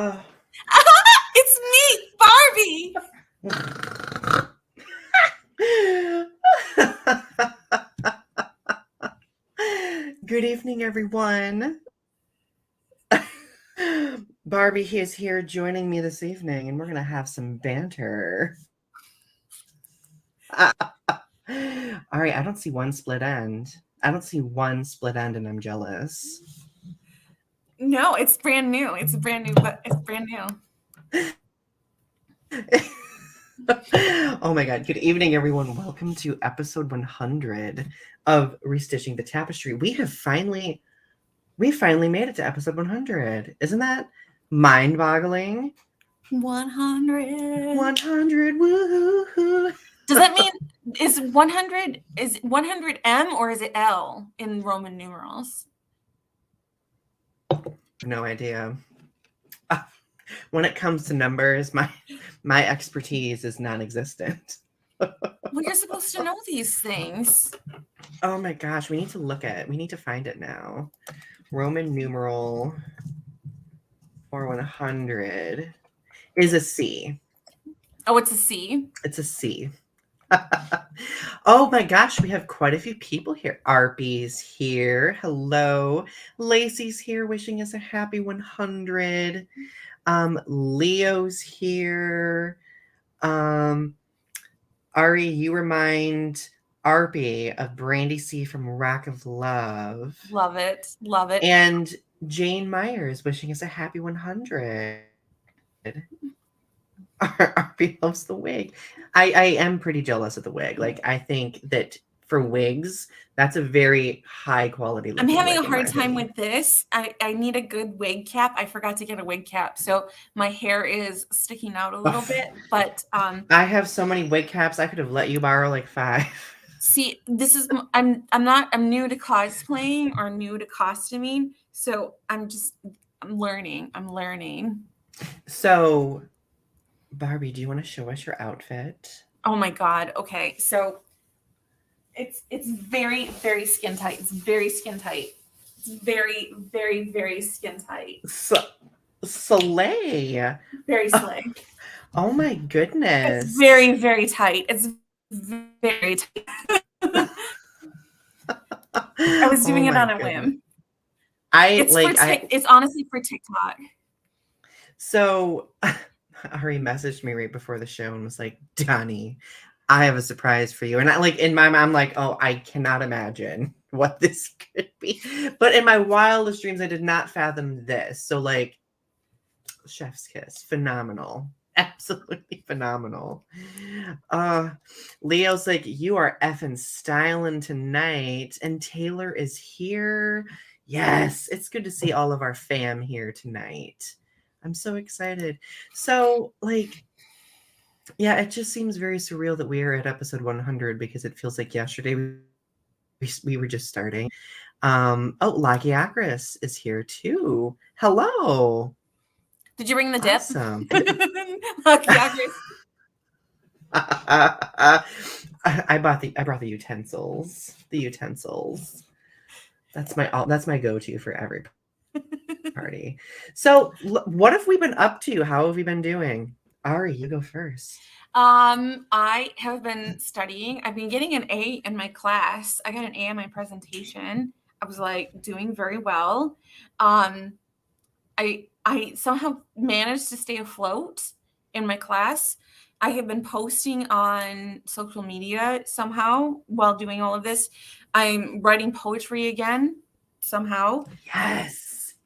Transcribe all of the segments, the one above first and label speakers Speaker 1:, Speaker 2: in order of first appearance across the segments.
Speaker 1: It's me, Barbie.
Speaker 2: Good evening, everyone. Barbie is here joining me this evening, and we're going to have some banter. Ari, I don't see one split end. And I'm jealous.
Speaker 1: No, it's brand new. It's brand new.
Speaker 2: Oh my God. Good evening, everyone. Welcome to episode 100 of Restitching the Tapestry. We finally made it to episode 100. Isn't that mind-boggling?
Speaker 1: 100.
Speaker 2: 100. Woohoo.
Speaker 1: Does that mean is 100 M or is it L in Roman numerals?
Speaker 2: No idea. When it comes to numbers, my expertise is non-existent.
Speaker 1: Well, you're supposed to know these things.
Speaker 2: Oh my gosh, we need to find it now. Roman numeral for 100 is a C.
Speaker 1: Oh, it's a C?
Speaker 2: It's a C. Oh my gosh, we have quite a few people here. Arpy's here. Hello. Lacey's here wishing us a happy 100. Leo's here. Ari, you remind Arpy of Brandy C from Rock of Love.
Speaker 1: Love it.
Speaker 2: And Jane Myers wishing us a happy 100. Arpy loves the wig. I am pretty jealous of the wig. Like, I think that for wigs, that's a very high quality.
Speaker 1: I'm having a hard time with this. I need a good wig cap. I forgot to get a wig cap, so my hair is sticking out a little bit. But
Speaker 2: I have so many wig caps. I could have let you borrow like 5.
Speaker 1: See, this is I'm new to cosplaying or new to costuming, so I'm learning.
Speaker 2: So, Barbie, do you want to show us your outfit?
Speaker 1: Oh my God. Okay, so it's very, very skin tight. It's very skin tight. It's very, very, very skin tight.
Speaker 2: Slay.
Speaker 1: Very slay.
Speaker 2: Oh my goodness.
Speaker 1: It's very, very tight. It's very tight. I was doing it on a whim. It's honestly for TikTok.
Speaker 2: So Ari messaged me right before the show and was like, Donny, I have a surprise for you. And in my mind, I'm like, oh, I cannot imagine what this could be. But in my wildest dreams, I did not fathom this. So chef's kiss, phenomenal. Absolutely phenomenal. Leo's like, you are effing styling tonight. And Taylor is here. Yes, it's good to see all of our fam here tonight. I'm so excited. So, yeah, it just seems very surreal that we are at episode 100 because it feels like yesterday we were just starting. Lucky Acris is here too. Hello.
Speaker 1: Did you bring the dip?
Speaker 2: Awesome.
Speaker 1: Lucky Acris.
Speaker 2: I brought the utensils. The utensils. That's my go-to for every party. So, what have we been up to? How have we been doing? Ari, you go first.
Speaker 1: I have been studying. I've been getting an A in my class. I got an A in my presentation. I was doing very well. I somehow managed to stay afloat in my class. I have been posting on social media somehow while doing all of this. I'm writing poetry again somehow.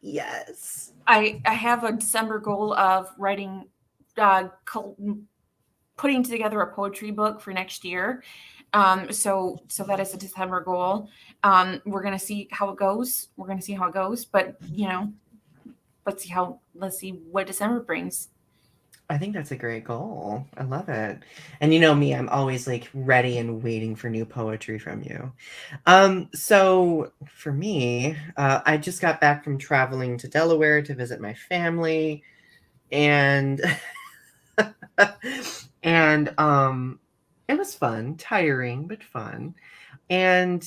Speaker 2: Yes.
Speaker 1: I have a December goal of writing, putting together a poetry book for next year. So that is a December goal. We're going to see how it goes. But, let's see what December brings.
Speaker 2: I think that's a great goal. I love it. And you know me, I'm always ready and waiting for new poetry from you. So for me, I just got back from traveling to Delaware to visit my family, and and it was fun, tiring, but fun. And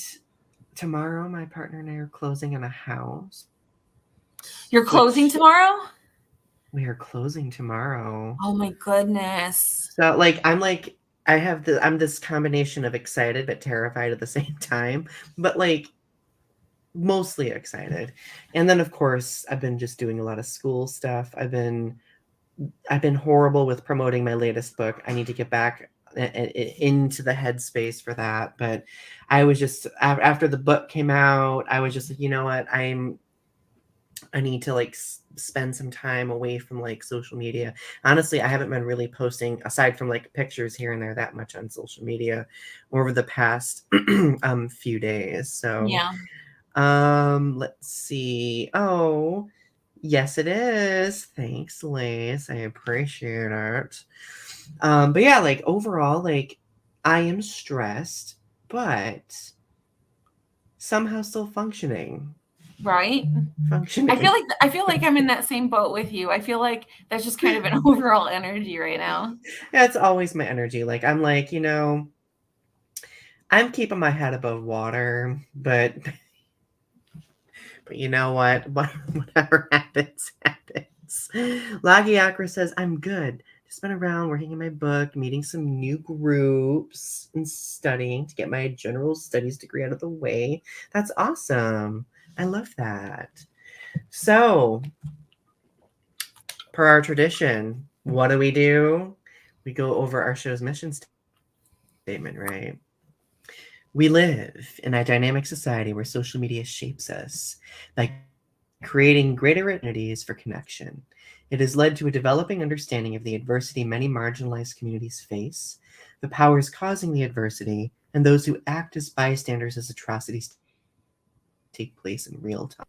Speaker 2: tomorrow my partner and I are closing on a house.
Speaker 1: You're closing tomorrow?
Speaker 2: We are closing tomorrow.
Speaker 1: Oh my goodness.
Speaker 2: So I'm this combination of excited but terrified at the same time, but like mostly excited. And then of course I've been just doing a lot of school stuff. I've been horrible with promoting my latest book. I need to get back into the headspace for that. But I was just, after the book came out, I was just like, you know what? I need to like spend some time away from like social media. Honestly, I haven't been really posting, aside from like pictures here and there, that much on social media over the past few days. So
Speaker 1: Yeah.
Speaker 2: let's see. Oh, yes, it is. Thanks, Lace. I appreciate it. But yeah, like overall, like I am stressed, but somehow still functioning.
Speaker 1: Right.
Speaker 2: Functioning.
Speaker 1: I feel like I'm in that same boat with you. I feel like that's just kind of an overall energy right now.
Speaker 2: That's always my energy. Like I'm like, I'm keeping my head above water, but you know what? Whatever happens, happens. Lagiakra says, I'm good. Just been around working in my book, meeting some new groups, and studying to get my general studies degree out of the way. That's awesome. I love that. So, per our tradition, what do? We go over our show's mission statement, right? We live in a dynamic society where social media shapes us by creating greater opportunities for connection. It has led to a developing understanding of the adversity many marginalized communities face, the powers causing the adversity, and those who act as bystanders as atrocities take place in real time.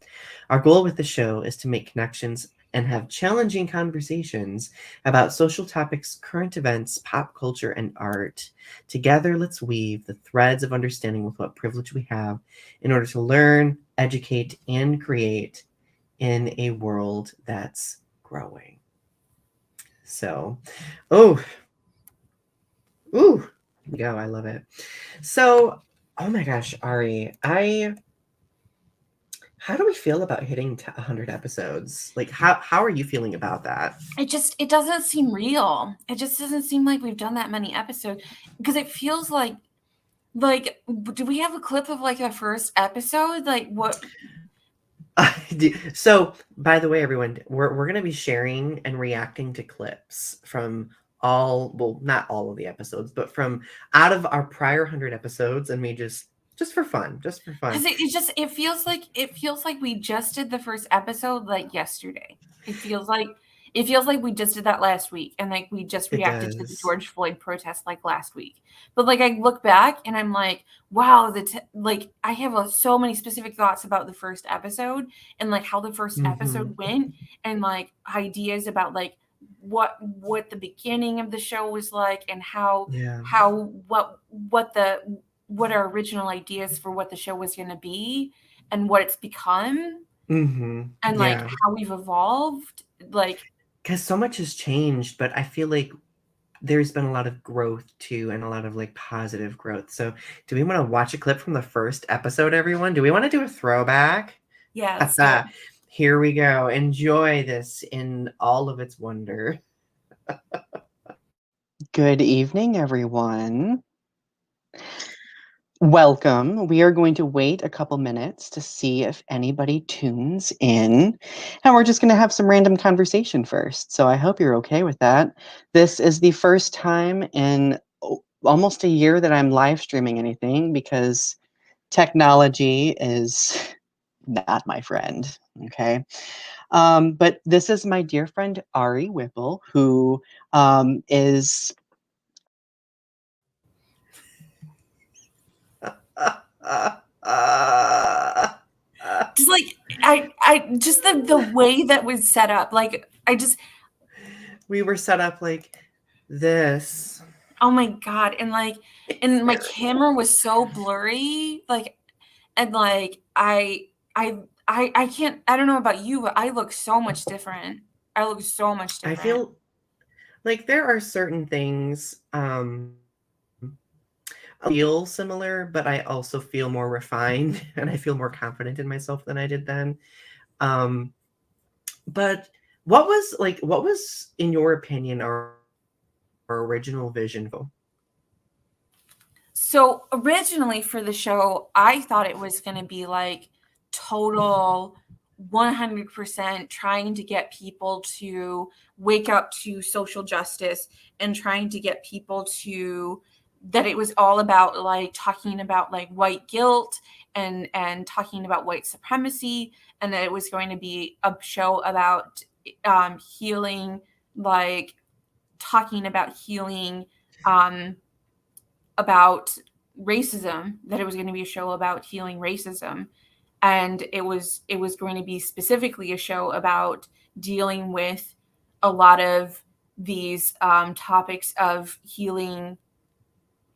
Speaker 2: Our goal with the show is to make connections and have challenging conversations about social topics, current events, pop culture, and art. Together, let's weave the threads of understanding with what privilege we have in order to learn, educate, and create in a world that's growing. So, ooh, go. I love it. So, oh my gosh, Ari, how do we feel about hitting 100 episodes? Like, how are you feeling about that?
Speaker 1: It doesn't seem real. It just doesn't seem like we've done that many episodes because it feels like do we have a clip of like the first episode? Like what?
Speaker 2: So, by the way, everyone, we're going to be sharing and reacting to clips from not all of the episodes, but from out of our prior 100 episodes, and we just for fun,
Speaker 1: Because it feels like we just did the first episode like yesterday. It feels like we just did that last week, and like we just
Speaker 2: It
Speaker 1: reacted to the
Speaker 2: does.
Speaker 1: George Floyd protest like last week. But like I look back and I'm like, wow, like I have so many specific thoughts about the first episode and like how the first episode went, and like ideas about like what the beginning of the show was like, and what our original ideas for what the show was going to be and what it's become, and like
Speaker 2: Yeah.
Speaker 1: how we've evolved, like
Speaker 2: Because so much has changed, but I feel like there's been a lot of growth too, and a lot of like positive growth. So, do we want to watch a clip from the first episode, everyone? Do we want to do a throwback?
Speaker 1: yeah, let's do it.
Speaker 2: Here we go. Enjoy this in all of its wonder.
Speaker 3: Good evening, everyone. Welcome. We are going to wait a couple minutes to see if anybody tunes in, and we're just going to have some random conversation first. So I hope you're okay with that. This is the first time in almost a year that I'm live streaming anything because technology is not my friend. Okay. But this is my dear friend Ari Whipple, who is
Speaker 1: Just like I just the way that was set up, like
Speaker 2: we were set up like this.
Speaker 1: oh my god, and my camera was so blurry, like, and like I can't, I don't know about you, but I look so much different. I look so much different.
Speaker 2: I feel like there are certain things feel similar, but I also feel more refined and I feel more confident in myself than I did then. But what was in your opinion our original vision for?
Speaker 1: So originally for the show, I thought it was going to be like total 100% trying to get people to wake up to social justice and trying to get people to that it was all about like talking about like white guilt and talking about white supremacy, and that it was going to be a show about healing, like talking about healing about racism, that it was going to be a show about healing racism, and it was going to be specifically a show about dealing with a lot of these topics of healing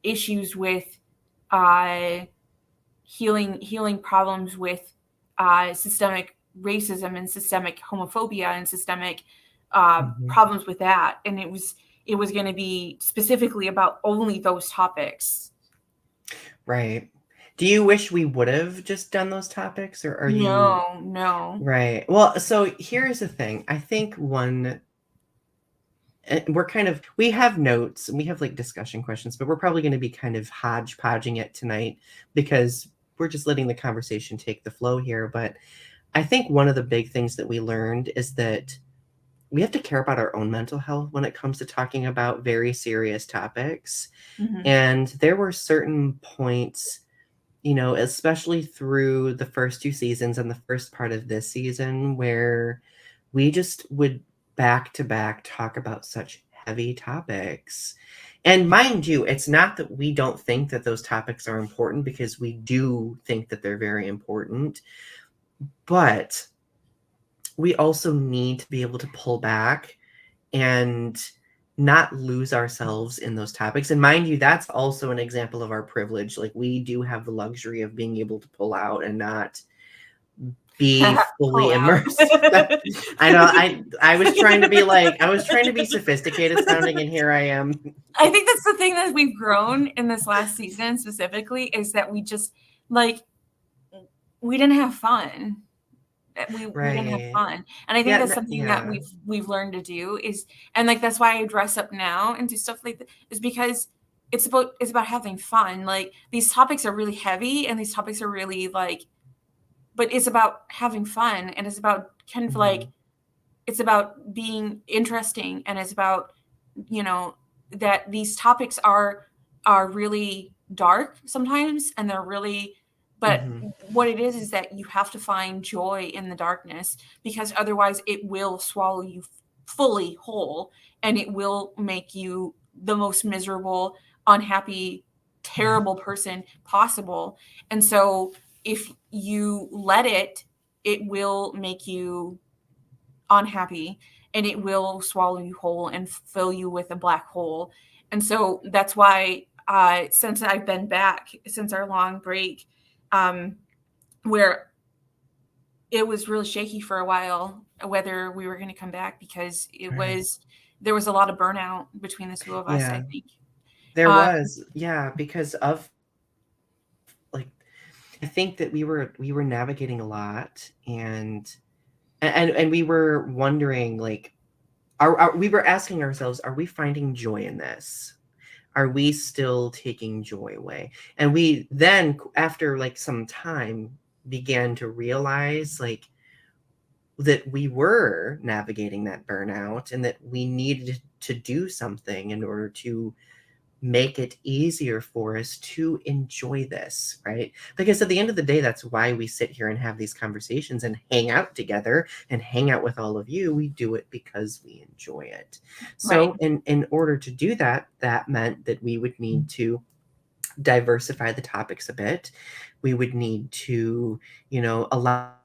Speaker 1: issues with healing problems with systemic racism and systemic homophobia and systemic problems with that. And it was going to be specifically about only those topics.
Speaker 2: Right. Do you wish we would have just done those topics, or are you?
Speaker 1: No.
Speaker 2: Right. Well, so here's the thing. I think we have notes and we have like discussion questions, but we're probably going to be kind of hodgepodging it tonight because we're just letting the conversation take the flow here. But I think one of the big things that we learned is that we have to care about our own mental health when it comes to talking about very serious topics.
Speaker 1: Mm-hmm.
Speaker 2: And there were certain points, especially through the first 2 seasons and the first part of this season, where we just would back to back talk about such heavy topics. And mind you, it's not that we don't think that those topics are important, because we do think that they're very important, but we also need to be able to pull back and not lose ourselves in those topics. And mind you, that's also an example of our privilege. Like, we do have the luxury of being able to pull out and not be fully immersed. I know I was trying to be sophisticated sounding, and here I am.
Speaker 1: I think that's the thing that we've grown in this last season specifically, is that we just we didn't have fun. We didn't have fun, and I think that's something that we've learned to do is, and like that's why I dress up now and do stuff like that, is because it's about having fun. Like, these topics are really heavy and these topics are really but it's about having fun, and it's about kind of it's about being interesting, and it's about that these topics are really dark sometimes, and they're really. But what it is that you have to find joy in the darkness, because otherwise it will swallow you fully whole, and it will make you the most miserable, unhappy, terrible person possible. And so if you let it, it will make you unhappy, and it will swallow you whole and fill you with a black hole. And so that's why since I've been back, since our long break, where it was really shaky for a while whether we were going to come back, because there was a lot of burnout between the two of us. I think
Speaker 2: there was, because of I think that we were navigating a lot, and we were wondering, like, we were asking ourselves, are we finding joy in this? Are we still taking joy away? And we then, after some time, began to realize that we were navigating that burnout, and that we needed to do something in order to make it easier for us to enjoy this, right? Because at the end of the day, that's why we sit here and have these conversations and hang out together and hang out with all of you. We do it because we enjoy it. So in order to do that, that meant that we would need to diversify the topics a bit. We would need to, allow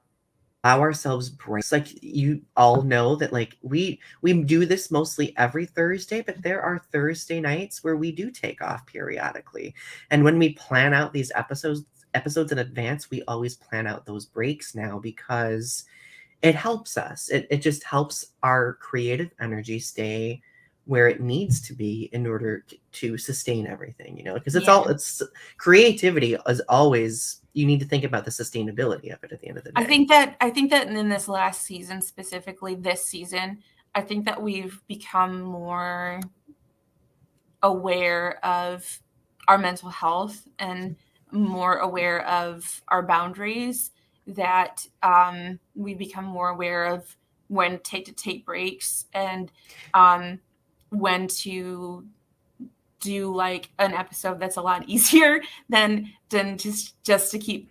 Speaker 2: ourselves breaks. You all know that we do this mostly every Thursday, but there are Thursday nights where we do take off periodically. And when we plan out these episodes in advance, we always plan out those breaks now, because it helps us. It just helps our creative energy stay where it needs to be in order to sustain everything, because
Speaker 1: Yeah.
Speaker 2: it's creativity is always, you need to think about the sustainability of it at the end of the day.
Speaker 1: I think that in this last season, specifically this season, I think that we've become more aware of our mental health and more aware of our boundaries, that we become more aware of when to take breaks, and when to do like an episode that's a lot easier than just to keep,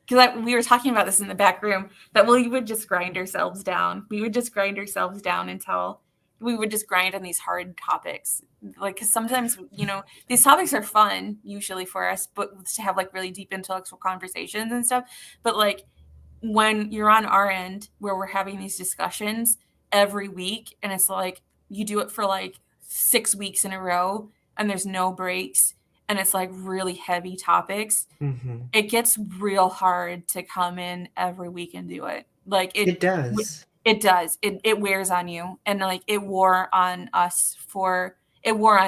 Speaker 1: because we were talking about this in the back room, that we would just grind ourselves down. We would just grind ourselves down until we would just grind on these hard topics. Like, because sometimes, these topics are fun usually for us, but to have like really deep intellectual conversations and stuff. But like when you're on our end where we're having these discussions every week, and it's like you do it for like 6 weeks in a row and there's no breaks, and it's like really heavy topics, it gets real hard to come in every week and do it. Like
Speaker 2: It does.
Speaker 1: It does. It wears on you, and like it wore on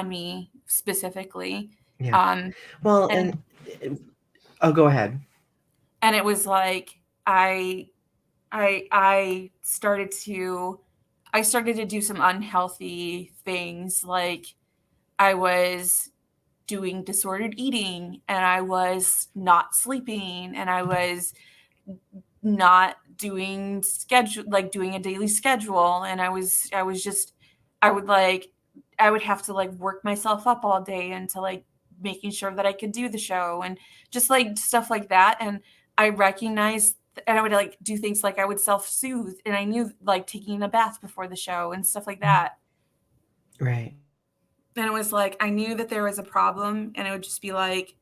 Speaker 1: me specifically.
Speaker 2: Yeah. Well, and go ahead.
Speaker 1: And it was like I started to do some unhealthy things. Like I was doing disordered eating, and I was not sleeping, and I was not doing doing a daily schedule, and I would have to like work myself up all day into like making sure that I could do the show, and just like stuff like that. And I recognized, and I would like do things like I would self-soothe, and I knew like taking a bath before the show and stuff like that.
Speaker 2: Right.
Speaker 1: And it was like, I knew that there was a problem, and it would just be like,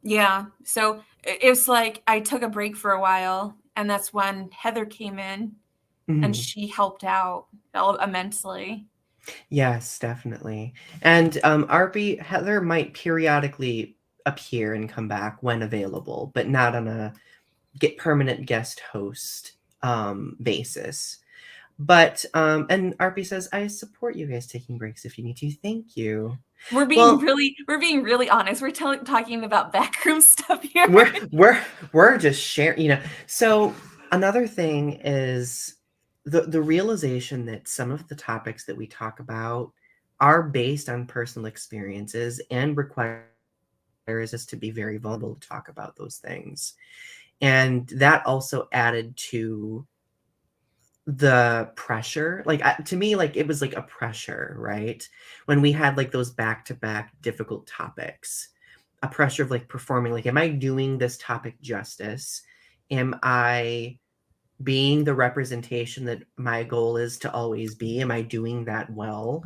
Speaker 1: yeah. So it was like, I took a break for a while, and that's when Heather came in and she helped out immensely.
Speaker 2: Yes, definitely. And Heather might periodically appear and come back when available, but not on a permanent guest host basis. But and Arpy says, I support you guys taking breaks if you need to. Thank you.
Speaker 1: We're being really honest. We're talking about backroom stuff here.
Speaker 2: We're just sharing, So another thing is the realization that some of the topics that we talk about are based on personal experiences and requires us to be very vulnerable to talk about those things. And that also added to the pressure. Like to me, like it was like a pressure, right? When we had like those back-to-back difficult topics, a pressure of like performing, like, am I doing this topic justice? Am I being the representation that my goal is to always be? Am I doing that well?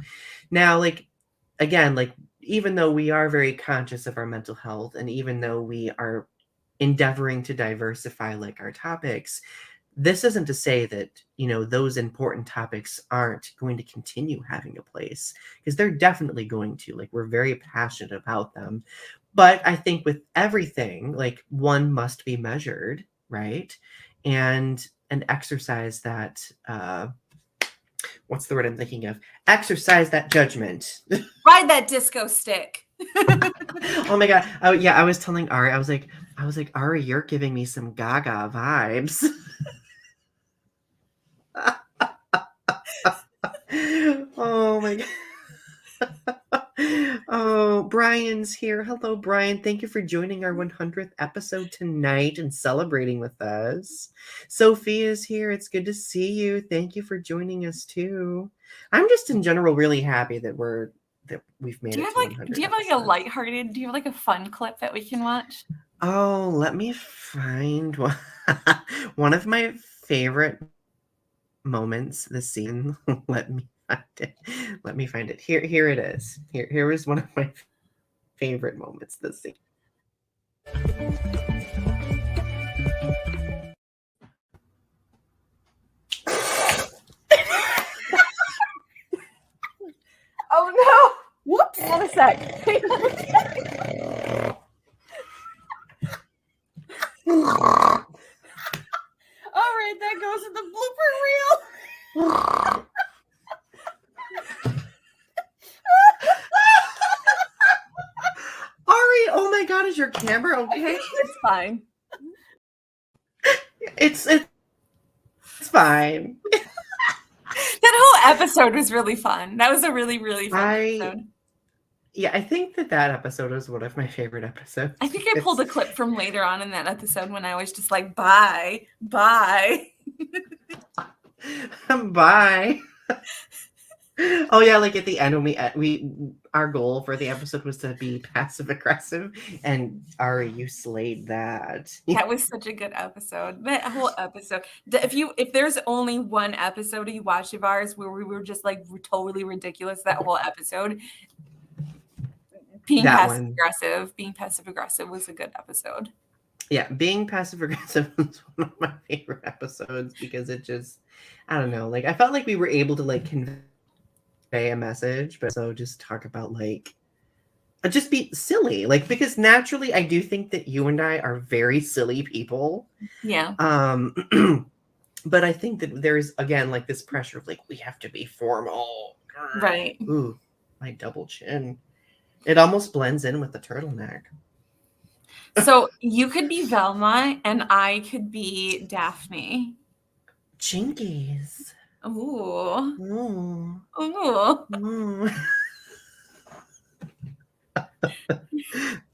Speaker 2: Now, like, again, like, even though we are very conscious of our mental health, and even though we are endeavoring to diversify like our topics, this isn't to say that, those important topics aren't going to continue having a place, because they're definitely going to. Like, we're very passionate about them. But I think with everything, like, one must be measured, right? And exercise that, what's the word I'm thinking of? Exercise that judgment.
Speaker 1: Ride that disco stick.
Speaker 2: Oh my God. Oh yeah, I was telling Ari, I was like, Ari, you're giving me some Gaga vibes. Oh my God. Oh, Brian's here. Hello, Brian. Thank you for joining our 100th episode tonight and celebrating with us. Sophia's here. It's good to see you. Thank you for joining us too. I'm just in general really happy that we've made it to 100.
Speaker 1: Do you have like a lighthearted? Do you have like a fun clip that we can watch?
Speaker 2: Oh, let me find one. One of my favorite moments this season. Let me find it. Here it is. Here is one of my favorite moments this season.
Speaker 1: Oh no! Whoops! Hold a sec. All right, that goes in the blooper reel.
Speaker 2: my God, is your camera okay?
Speaker 1: It's fine.
Speaker 2: It's fine.
Speaker 1: That whole episode was really fun. That was a really, really fun episode.
Speaker 2: Yeah, I think that episode was one of my favorite episodes.
Speaker 1: I think I pulled a clip from later on in that episode when I was just like, bye.
Speaker 2: Bye. Oh yeah, like at the end when our goal for the episode was to be passive aggressive, and Ari, you slayed that.
Speaker 1: That was such a good episode. That whole episode. If there's only one episode you watch of ours where we were just like totally ridiculous, that whole episode. Being passive aggressive was a good episode.
Speaker 2: Yeah, being passive aggressive was one of my favorite episodes because it just, I don't know, like I felt like we were able to like convey a message, but so just talk about like just be silly, like because naturally I do think that you and I are very silly people.
Speaker 1: Yeah.
Speaker 2: But I think that there's again like this pressure of like we have to be formal.
Speaker 1: Right.
Speaker 2: Ooh, my double chin. It almost blends in with the turtleneck.
Speaker 1: So you could be Velma and I could be Daphne.
Speaker 2: Jinkies.
Speaker 1: Ooh.
Speaker 2: Ooh.
Speaker 1: Ooh.
Speaker 2: Ooh.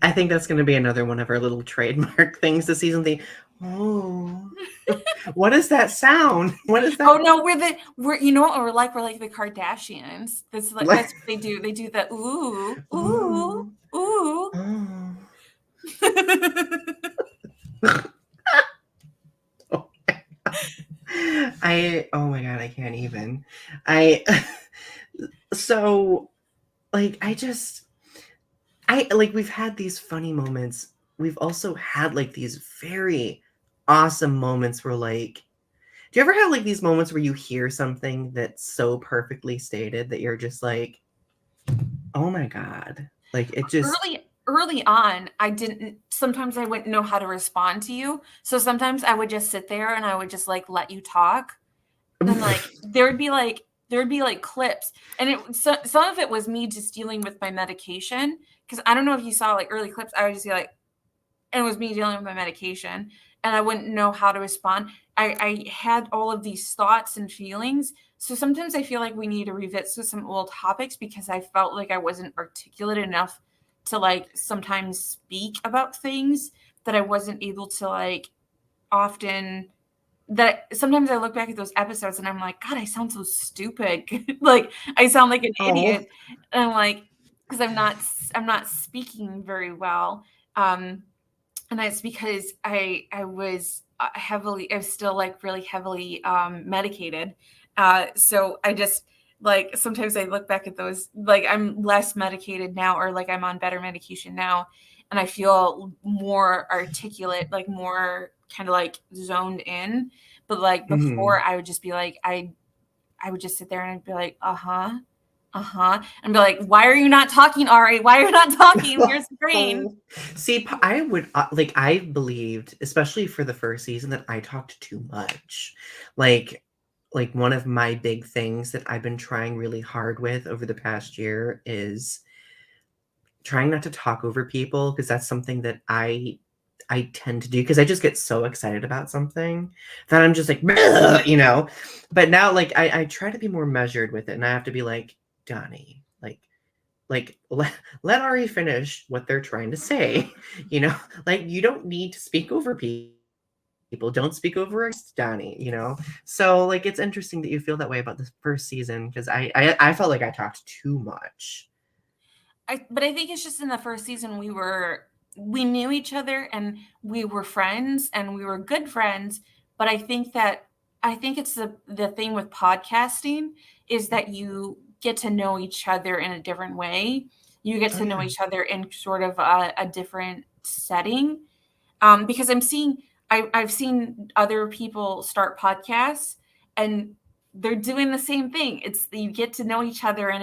Speaker 2: I think that's going to be another one of our little trademark things this season. Oh, what is that sound? What is that?
Speaker 1: Oh no, we're you know what we're like the Kardashians. That's like that's what they do. They do the ooh, ooh, ooh.
Speaker 2: Oh. Oh my God, I can't even. So like we've had these funny moments. We've also had like these very awesome moments where like, do you ever have like these moments where you hear something that's so perfectly stated that you're just like, oh my God, like it just
Speaker 1: early on, sometimes I wouldn't know how to respond to you. So sometimes I would just sit there and I would just like let you talk. And like there would be like clips, and some of it was me just dealing with my medication, because I don't know if you saw like early clips. I would just be like, and it was me dealing with my medication, and I wouldn't know how to respond. I had all of these thoughts and feelings. So sometimes I feel like we need to revisit some old topics because I felt like I wasn't articulate enough to like sometimes speak about things that I wasn't able to like often. That sometimes I look back at those episodes and I'm like, God, I sound so stupid. Like I sound like an idiot. And I'm like, because I'm not speaking very well. And that's because I was still like really heavily medicated. So I just like sometimes I look back at those, like I'm less medicated now, or like I'm on better medication now, and I feel more articulate, like more kind of like zoned in. But like before, I would just be like, I would just sit there and I'd be like, and be like, why are you not talking, Ari? Why are you not talking? Where's the brain?
Speaker 2: See, I would I believed, especially for the first season, that I talked too much. Like one of my big things that I've been trying really hard with over the past year is trying not to talk over people, because that's something that I tend to do, because I just get so excited about something that I'm just like, you know. But now like I try to be more measured with it, and I have to be like, Donny, like let Ari finish what they're trying to say, you know. Like you don't need to speak over people. Don't speak over us, Donny, you know. So like it's interesting that you feel that way about the first season, because I felt like I talked too much.
Speaker 1: But I think it's just in the first season we knew each other and we were friends and we were good friends. But I think it's the thing with podcasting is that you get to know each other in a different way. You get to know each other in sort of a different setting. Because I've seen other people start podcasts and they're doing the same thing. You get to know each other in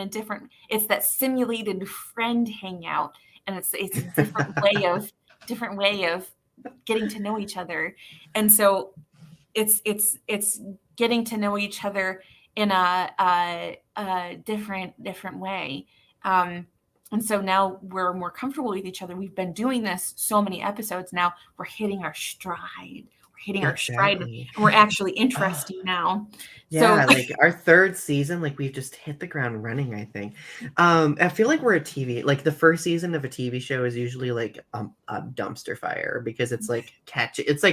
Speaker 1: it's that simulated friend hangout, and it's a different way of getting to know each other. And so it's getting to know each other in a different way. And so now we're more comfortable with each other. We've been doing this so many episodes now. We're hitting our stride. We're hitting our stride,
Speaker 2: Exactly.
Speaker 1: and we're actually
Speaker 2: Oh,
Speaker 1: interesting now. So
Speaker 2: yeah, like our third season, like we've just hit the ground running, I think. I feel like we're a TV, like the first season of a TV show is usually like a dumpster fire because it's like it's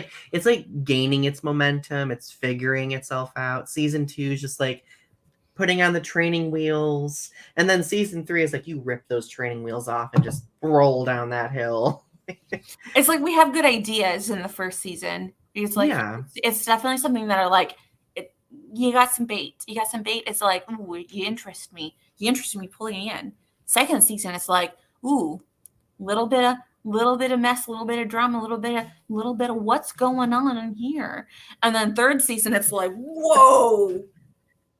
Speaker 2: like gaining its momentum, it's figuring itself out. Season 2 is just like putting on the training wheels, and then season 3 is like you rip those training wheels off and just roll down that hill.
Speaker 1: it's like we have good ideas in the first season. It's like
Speaker 2: Yeah.
Speaker 1: it's definitely something that are like you got some bait. You got some bait. It's like, ooh, you interest me. You interest me pulling you in. Second season, it's like, ooh, little bit of mess, a little bit of drama, a little bit of what's going on in here. And then third season, it's like, whoa,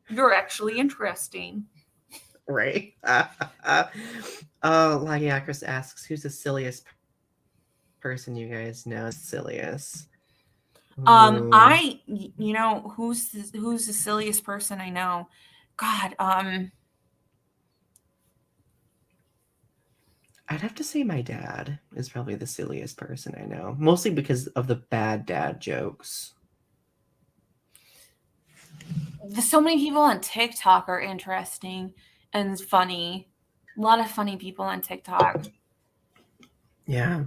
Speaker 1: you're actually interesting.
Speaker 2: Right. Lagiakris asks, who's the silliest person you guys know? Silliest. Ooh.
Speaker 1: You know, who's the silliest person I know? God,
Speaker 2: I'd have to say my dad is probably the silliest person I know, mostly because of the bad dad jokes.
Speaker 1: so many people on TikTok are interesting and funny. A lot of funny people on TikTok.
Speaker 2: Yeah.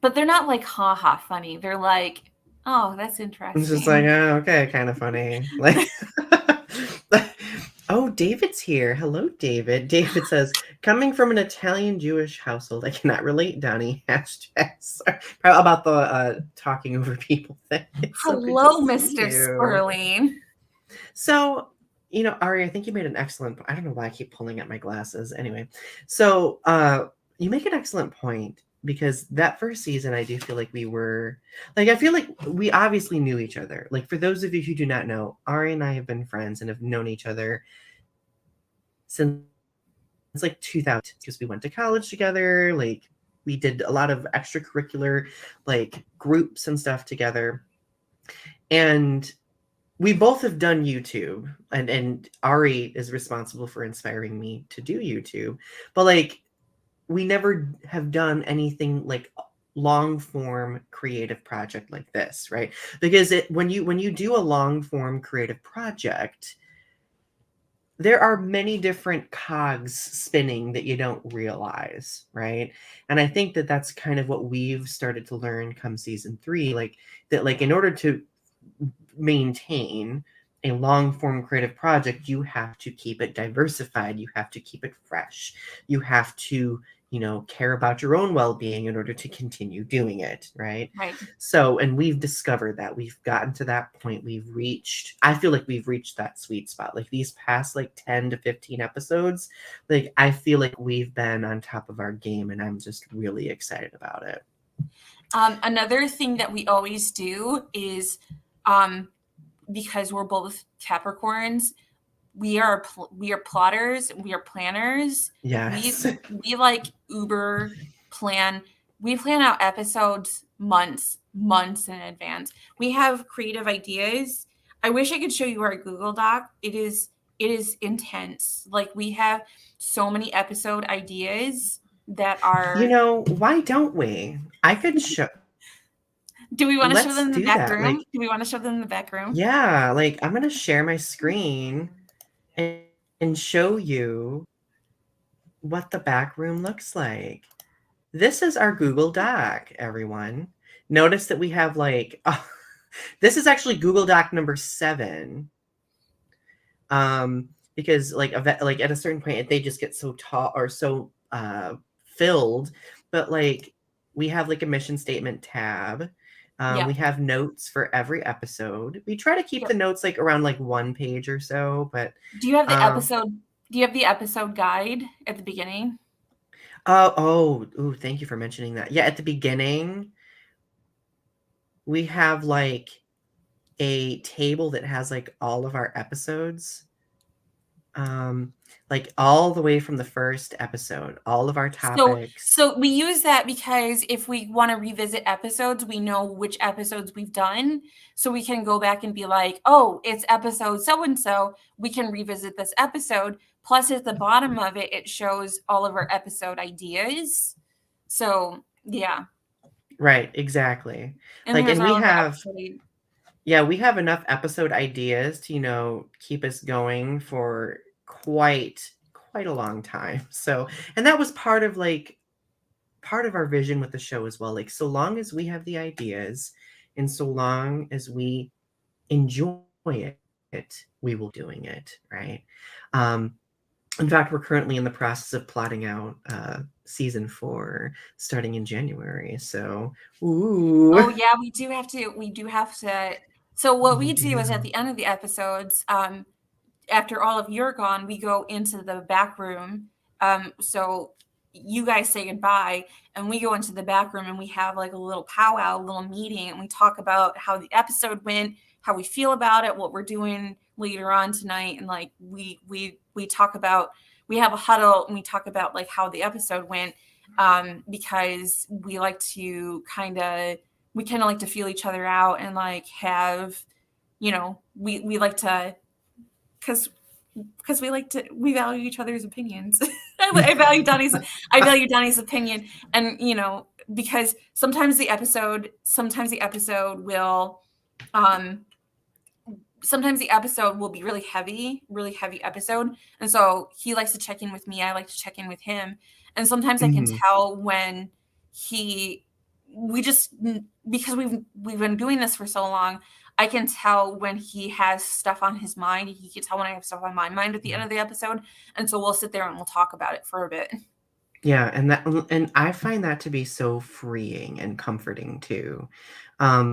Speaker 1: But they're not like haha funny. They're like, oh, that's interesting.
Speaker 2: It's just like, oh, okay, kind of funny. Like, oh, David's here. Hello, David. David says, coming from an Italian Jewish household, I cannot relate, Donny. Hashtag sorry. About the talking over people thing.
Speaker 1: Hello, Mr. Sperling.
Speaker 2: So, you know, Ari, I think you made an excellent, I don't know why I keep pulling at my glasses. Anyway, so you make an excellent point because that first season, I do feel like we were, like, I feel like we obviously knew each other. Like, for those of you who do not know, Ari and I have been friends and have known each other since like 2000 because we went to college together. Like, we did a lot of extracurricular, like, groups and stuff together. And we both have done YouTube, and Ari is responsible for inspiring me to do YouTube. But like, we never have done anything like long form creative project like this, right? Because when you do a long form creative project, there are many different cogs spinning that you don't realize, right? And I think that that's kind of what we've started to learn come season 3, like that, like in order to maintain a long form creative project, you have to keep it diversified, you have to keep it fresh, you have to, you know, care about your own well-being in order to continue doing it, right? So, and we've discovered that we've gotten to that point, I feel like we've reached that sweet spot. Like these past like 10 to 15 episodes, like I feel like we've been on top of our game, and I'm just really excited about it.
Speaker 1: Another thing that we always do is because we're both Capricorns, we are plotters, we are planners.
Speaker 2: Yes.
Speaker 1: We like Uber plan. We plan out episodes months in advance. We have creative ideas. I wish I could show you our Google Doc. It is intense. Like, we have so many episode ideas that are,
Speaker 2: you know, why don't we? I could show.
Speaker 1: Do we want to show them in the back
Speaker 2: that.
Speaker 1: room?
Speaker 2: Like,
Speaker 1: do we want to show them in the back room?
Speaker 2: Yeah, like I'm gonna share my screen and show you what the back room looks like. This is our Google Doc, everyone. Notice that we have like, this is actually Google Doc number 7. Because like at a certain point, they just get so tall or so filled. But like, we have like a mission statement tab. We have notes for every episode. We try to keep the notes like around like 1 page or so. But
Speaker 1: do you have the episode? Do you have the episode guide at the beginning?
Speaker 2: Thank you for mentioning that. Yeah, at the beginning, we have like a table that has like all of our episodes. Like all the way from the first episode, all of our
Speaker 1: So,
Speaker 2: topics.
Speaker 1: so we use that because if we want to revisit episodes, we know which episodes we've done. So we can go back and be like, oh, it's episode so-and-so. We can revisit this episode. Plus, at the bottom of it, it shows all of our episode ideas. So, yeah.
Speaker 2: Right, exactly.
Speaker 1: And
Speaker 2: Like,
Speaker 1: here's
Speaker 2: and we
Speaker 1: all of our
Speaker 2: have,
Speaker 1: episode.
Speaker 2: yeah, we have enough episode ideas to, you know, keep us going for quite a long time. So, and that was part of our vision with the show as well. Like, so long as we have the ideas and so long as we enjoy it, we will doing it, right? In fact, we're currently in the process of plotting out season 4 starting in January. So, ooh.
Speaker 1: Oh yeah, we do have to. So what we do is at
Speaker 2: do.
Speaker 1: the end of the episodes, after all of you're gone, we go into the back room. So you guys say goodbye and we go into the back room and we have like a little powwow, a little meeting, and we talk about how the episode went, how we feel about it, what we're doing later on tonight. And like we talk about, we have a huddle and we talk about like how the episode went, because we like to kind of like to feel each other out and like have, you know, we like to, because we value each other's opinions. I value Donny's opinion, and you know, because sometimes the episode will be really heavy episode, and so he likes to check in with me, I like to check in with him, and sometimes I can
Speaker 2: Mhm.
Speaker 1: tell when because we've been doing this for so long, I can tell when he has stuff on his mind. He can tell when I have stuff on my mind at the end of the episode. And so we'll sit there and we'll talk about it for a bit.
Speaker 2: Yeah, and I find that to be so freeing and comforting too.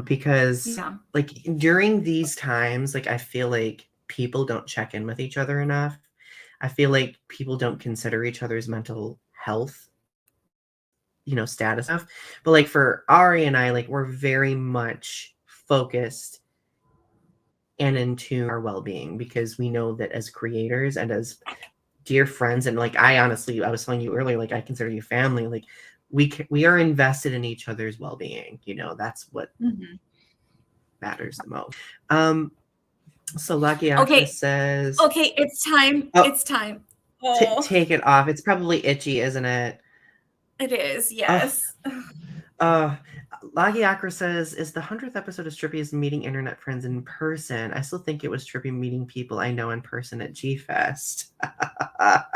Speaker 2: Because
Speaker 1: Yeah.
Speaker 2: like during these times, like I feel like people don't check in with each other enough. I feel like people don't consider each other's mental health, you know, status stuff. But like for Ari and I, like we're very much focused and into our well-being because we know that as creators and as dear friends, and like I was telling you earlier, like I consider you family, like we are invested in each other's well-being, you know, that's what matters the most. So Lucky Akra says,
Speaker 1: okay, it's time.
Speaker 2: oh,
Speaker 1: It's time.
Speaker 2: take it off. It's probably itchy, isn't it?
Speaker 1: It is, yes.
Speaker 2: Lucky Akra says, is the 100th episode of Strippy is meeting internet friends in person? I still think it was Strippy meeting people I know in person at G-Fest. I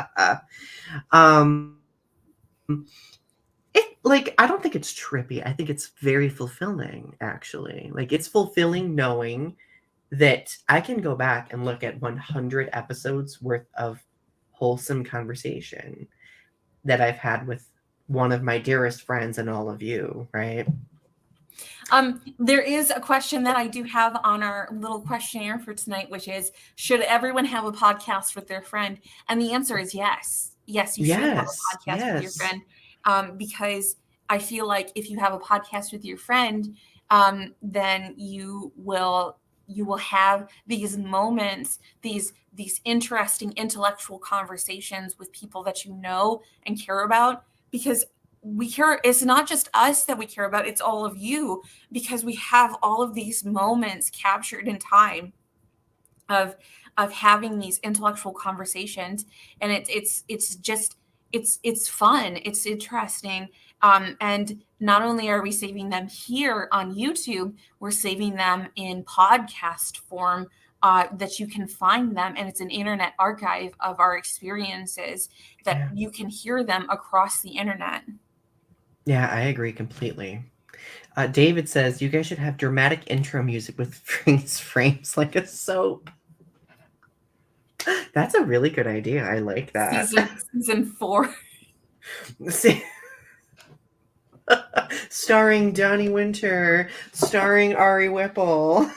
Speaker 2: don't think it's trippy. I think it's very fulfilling, actually. Like, it's fulfilling knowing that I can go back and look at 100 episodes worth of wholesome conversation that I've had with one of my dearest friends and all of you, right?
Speaker 1: There is a question that I do have on our little questionnaire for tonight, which is, should everyone have a podcast with their friend? And the answer is yes. Yes, you should have a podcast with your friend. Because I feel like if you have a podcast with your friend, then you will have these moments, these interesting intellectual conversations with people that you know and care about, because it's not just us that we care about, it's all of you, because we have all of these moments captured in time of having these intellectual conversations, and it's fun, it's interesting, and not only are we saving them here on YouTube, we're saving them in podcast form, that you can find them, and it's an internet archive of our experiences that you can hear them across the internet.
Speaker 2: Yeah, I agree completely. David says, you guys should have dramatic intro music with freeze frames like a soap. That's a really good idea. I like that.
Speaker 1: Season 4.
Speaker 2: Starring Donny Winter, starring Ari Whipple.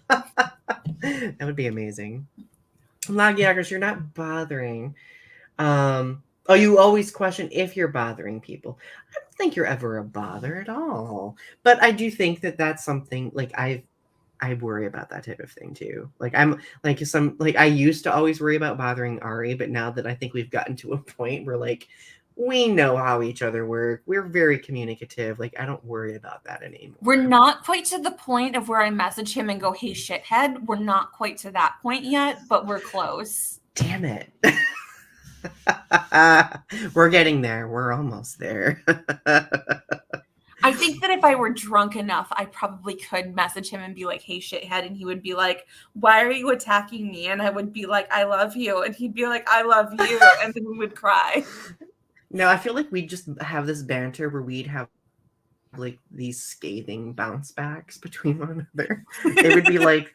Speaker 2: That would be amazing. Lagyagers, you're not bothering. You always question if you're bothering people. I don't think you're ever a bother at all. But I do think that that's something like I I worry about that type of thing too. Like I'm like I used to always worry about bothering Ari, but now that I think we've gotten to a point where like we know how each other work, we're very communicative. Like I don't worry about that anymore.
Speaker 1: We're not quite to the point of where I message him and go, "Hey, shithead." We're not quite to that point yet, but we're close.
Speaker 2: Damn it. We're getting there. We're almost there.
Speaker 1: I think that if I were drunk enough, I probably could message him and be like, "Hey, shithead," and he would be like, "Why are you attacking me?" And I would be like, "I love you," and he'd be like, "I love you," and then we would cry.
Speaker 2: No, I feel like we just have this banter where we'd have like these scathing bounce backs between one another. It would be like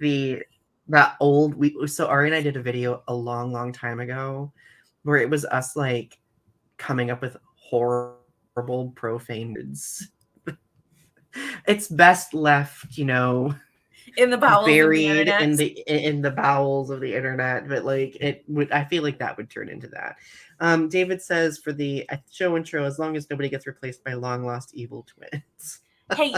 Speaker 2: so Ari and I did a video a long time ago where it was us like coming up with horrible profane words. It's best left,
Speaker 1: In the bowels
Speaker 2: buried
Speaker 1: of the internet.
Speaker 2: in the bowels of the internet, but like I feel like that would turn into that. David says for the show intro, as long as nobody gets replaced by long lost evil twins.
Speaker 1: Hey,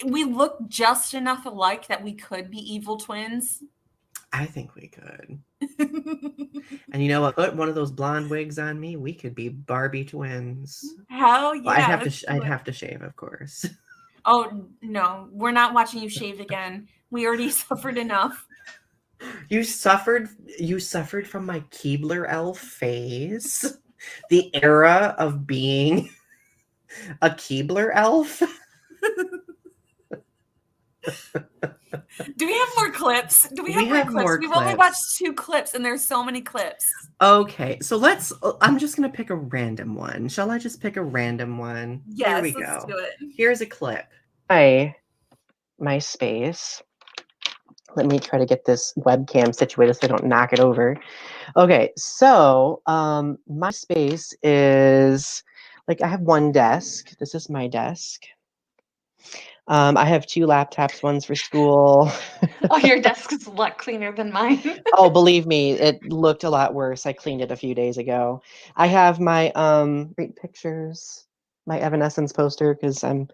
Speaker 1: we look just enough alike that we could be evil twins.
Speaker 2: I think we could. And you know what? Put one of those blonde wigs on me. We could be Barbie twins.
Speaker 1: Hell yeah!
Speaker 2: Well, I'd have to shave, of course.
Speaker 1: Oh no, we're not watching you shave again. We already suffered enough.
Speaker 2: You suffered from my Keebler elf phase, the era of being a Keebler elf.
Speaker 1: Do we have more clips? Do we have more clips? We've only watched 2 clips and there's so many clips.
Speaker 2: Okay, so I'm just going to pick a random one. Shall I just pick a random one?
Speaker 1: Yes,
Speaker 2: here we
Speaker 1: let's
Speaker 2: go.
Speaker 1: do it.
Speaker 2: Here's a clip.
Speaker 3: Hi, my space. Let me try to get this webcam situated so I don't knock it over. Okay, so my space is like I have one desk. This is my desk. I have 2 laptops, one's for school.
Speaker 1: Oh, your desk is a lot cleaner than mine.
Speaker 3: Oh, believe me, it looked a lot worse. I cleaned it a few days ago. I have my great pictures, my Evanescence poster, because I'm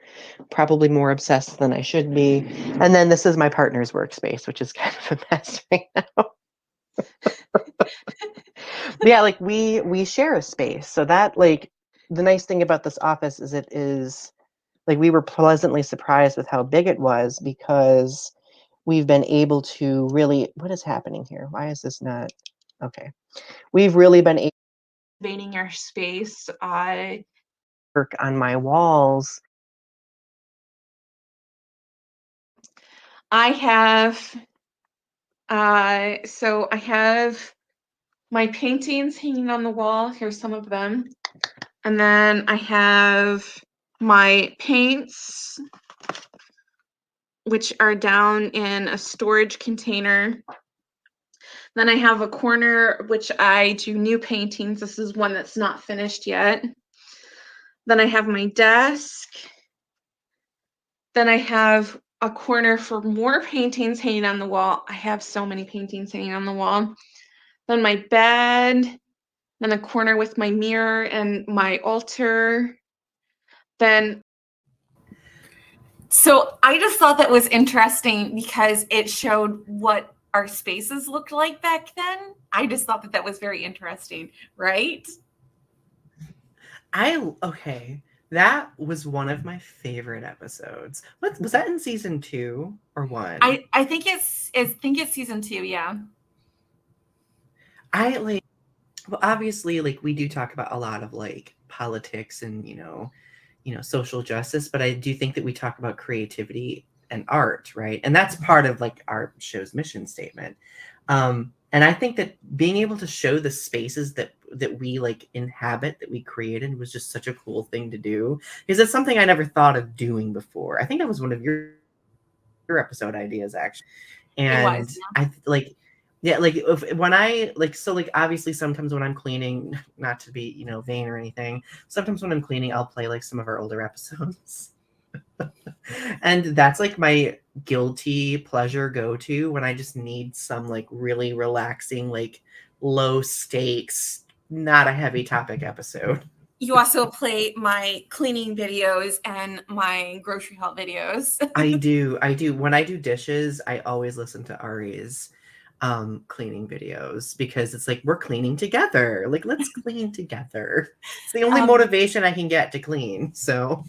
Speaker 3: probably more obsessed than I should be. And then this is my partner's workspace, which is kind of a mess right now. Yeah, like we share a space. So that like the nice thing about this office is it is like we were pleasantly surprised with how big it was because we've been able to really what is happening here? Why is this not okay? We've really been
Speaker 1: Invading your space.
Speaker 3: work on my walls.
Speaker 1: I have my paintings hanging on the wall. Here's some of them. And then I have my paints, which are down in a storage container. Then I have a corner which I do new paintings. This is one that's not finished yet. Then I have my desk. Then I have a corner for more paintings hanging on the wall. I have so many paintings hanging on the wall. Then my bed. Then a corner with my mirror and my altar. So I just thought that was interesting because it showed what our spaces looked like back then. I just thought that was very interesting, right?
Speaker 2: Okay. That was one of my favorite episodes. What was that in season 2 or 1?
Speaker 1: I think it's season 2, yeah.
Speaker 2: Well, obviously, like we do talk about a lot of like politics and social justice, but I do think that we talk about creativity and art, right? And that's part of like our show's mission statement. And I think that being able to show the spaces that we like inhabit, that we created, was just such a cool thing to do, because it's something I never thought of doing before. I think that was one of your episode ideas, actually. And
Speaker 1: it was, yeah.
Speaker 2: When I obviously sometimes when I'm cleaning, not to be vain or anything, sometimes when I'm cleaning I'll play like some of our older episodes. And that's like my guilty pleasure go-to when I just need some like really relaxing, like low stakes, not a heavy topic episode.
Speaker 1: You also play my cleaning videos and my grocery haul videos.
Speaker 2: I do. When I do dishes, I always listen to Ari's cleaning videos because it's like we're cleaning together. Like, let's clean together. It's the only motivation I can get to clean. So,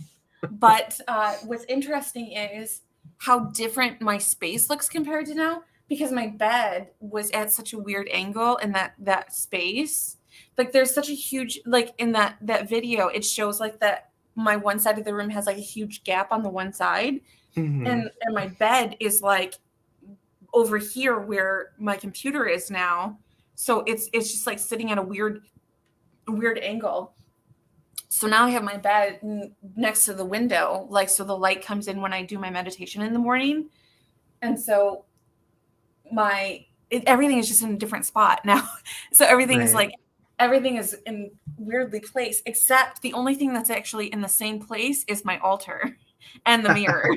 Speaker 1: but what's interesting is how different my space looks compared to now, because my bed was at such a weird angle in that space. Like there's such a huge, like in that video, it shows like that my one side of the room has like a huge gap on the one side. And my bed is like over here where my computer is now. So it's just like sitting at a weird angle. So now I have my bed next to the window, like so the light comes in when I do my meditation in the morning. And so everything is just in a different spot now. So everything is like, everything is in weirdly placed, except the only thing that's actually in the same place is my altar and the mirror.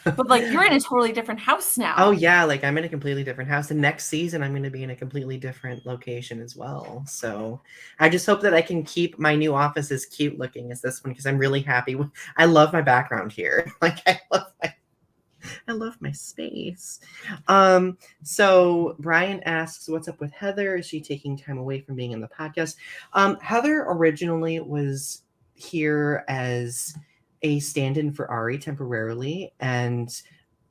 Speaker 1: But like you're in a totally different house now.
Speaker 2: Oh yeah, like I'm in a completely different house. And next season I'm going to be in a completely different location as well. So I just hope that I can keep my new office as cute looking as this one because I'm really happy. I love my background here. Like I love my space. So Brian asks, what's up with Heather? Is she taking time away from being in the podcast? Heather originally was here as a stand-in for Ari temporarily, and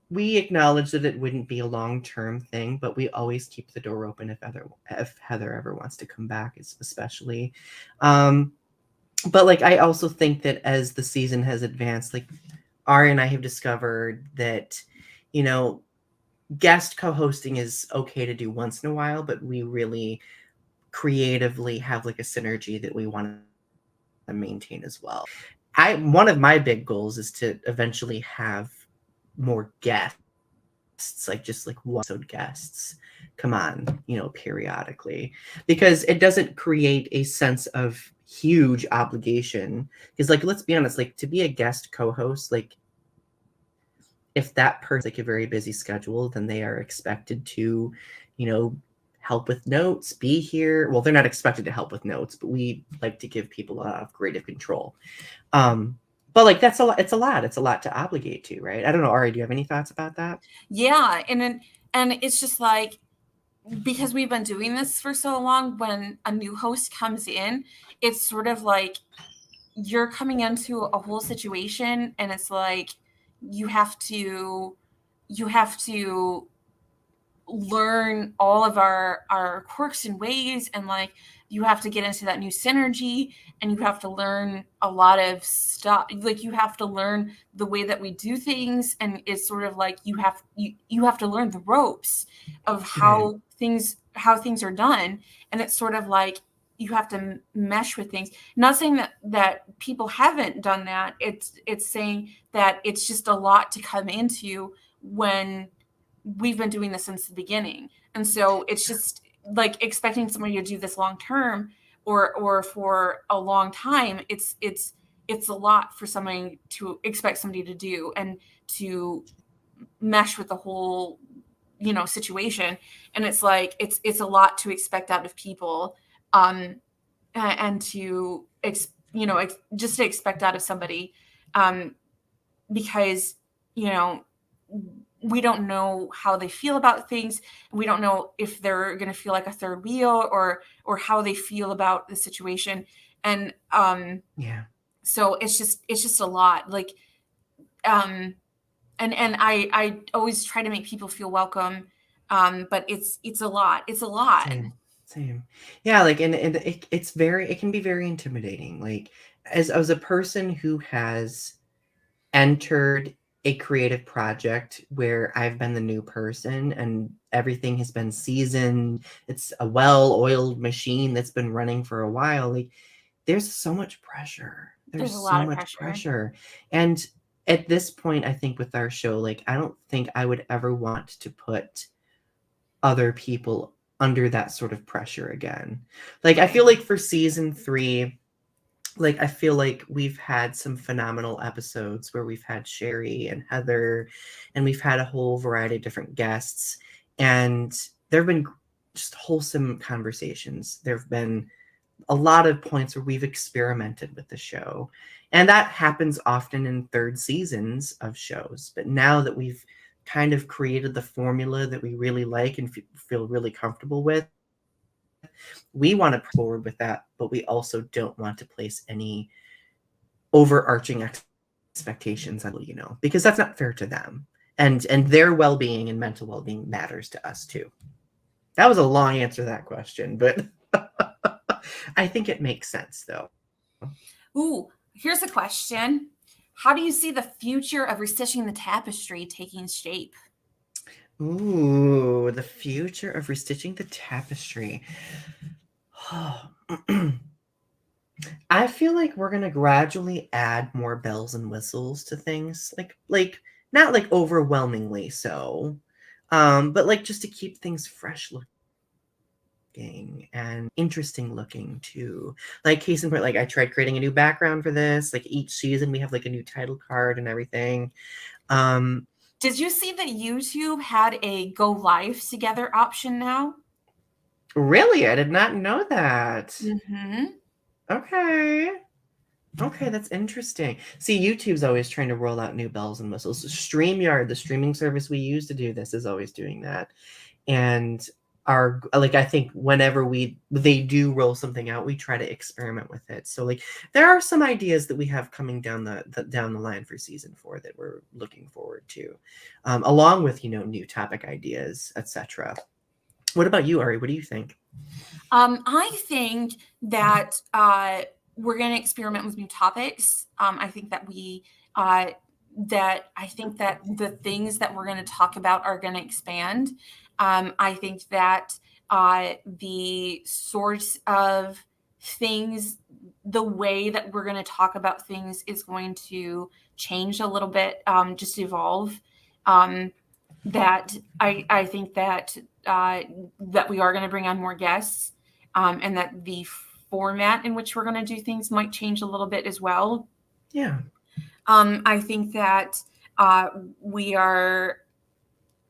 Speaker 2: we acknowledge that it wouldn't be a long-term thing, but we always keep the door open if Heather ever wants to come back, especially. But like I also think that as the season has advanced, like Ari and I have discovered that, you know, guest co-hosting is okay to do once in a while, but we really creatively have like a synergy that we want to maintain as well. One of my big goals is to eventually have more guests, like just like one episode guests come on, you know, periodically, because it doesn't create a sense of huge obligation. Because like, let's be honest, like to be a guest co-host, like if that person's like a very busy schedule, then they are expected to, you know, help with notes, be here. Well, they're not expected to help with notes, but we like to give people a lot of creative control. But like that's a lot. It's a lot to obligate to, right? I don't know, Ari, do you have any thoughts about that?
Speaker 1: Yeah, and it's just like, because we've been doing this for so long, when a new host comes in, it's sort of like you're coming into a whole situation, and it's like you have to learn all of our quirks and ways, and like you have to get into that new synergy, and you have to learn a lot of stuff. Like you have to learn the way that we do things, and it's sort of like you have to learn the ropes of how things are done. And it's sort of like you have to mesh with things. Not saying that people haven't done that. It's saying that it's just a lot to come into when we've been doing this since the beginning. And so it's just like expecting somebody to do this long term or for a long time. It's a lot for somebody to expect somebody to do and to mesh with the whole, you know, situation. And it's like it's a lot to expect out of people, and to just to expect out of somebody, because, you know, we don't know how they feel about things. We don't know if they're going to feel like a third wheel or how they feel about the situation. And so it's just a lot. Like, and I always try to make people feel welcome, but it's a lot. It's a lot.
Speaker 2: Same. Yeah, like and it can be very intimidating. Like as a person who has entered a creative project where I've been the new person and everything has been seasoned, it's a well-oiled machine that's been running for a while. Like there's so much pressure. There's
Speaker 1: a lot
Speaker 2: so
Speaker 1: of
Speaker 2: much pressure. And at this point, I think with our show, like I don't think I would ever want to put other people under that sort of pressure again. Like I feel like for season 3, like I feel like we've had some phenomenal episodes where we've had Sherry and Heather, and we've had a whole variety of different guests, and there have been just wholesome conversations. There have been a lot of points where we've experimented with the show. And that happens often in third seasons of shows. But now that we've kind of created the formula that we really like and feel really comfortable with, we want to push forward with that, but we also don't want to place any overarching expectations on, because that's not fair to them. And their well-being and mental well-being matters to us too. That was a long answer to that question, but I think it makes sense though.
Speaker 1: Ooh, here's a question. How do you see the future of Restitching the Tapestry taking shape?
Speaker 2: Ooh, the future of Restitching the Tapestry. I feel like we're going to gradually add more bells and whistles to things, like not like overwhelmingly so, but like just to keep things fresh looking and interesting looking too. Like case in point, like I tried creating a new background for this. Like each season we have like a new title card and everything.
Speaker 1: Did you see that YouTube had a go live together option now?
Speaker 2: Really? I did not know that.
Speaker 1: Mm-hmm.
Speaker 2: Okay, that's interesting. See, YouTube's always trying to roll out new bells and whistles. StreamYard, the streaming service we use to do this, is always doing that. And I think whenever they do roll something out, we try to experiment with it. So like there are some ideas that we have coming down the line for season 4 that we're looking forward to, along with new topic ideas, etc. What about you, Ari? What do you think?
Speaker 1: I think that we're going to experiment with new topics. I think that the things that we're going to talk about are going to expand. I think that the source of things, the way that we're going to talk about things is going to change a little bit, just evolve. That I think that we are going to bring on more guests, and that the format in which we're going to do things might change a little bit as well.
Speaker 2: Yeah.
Speaker 1: I think that we are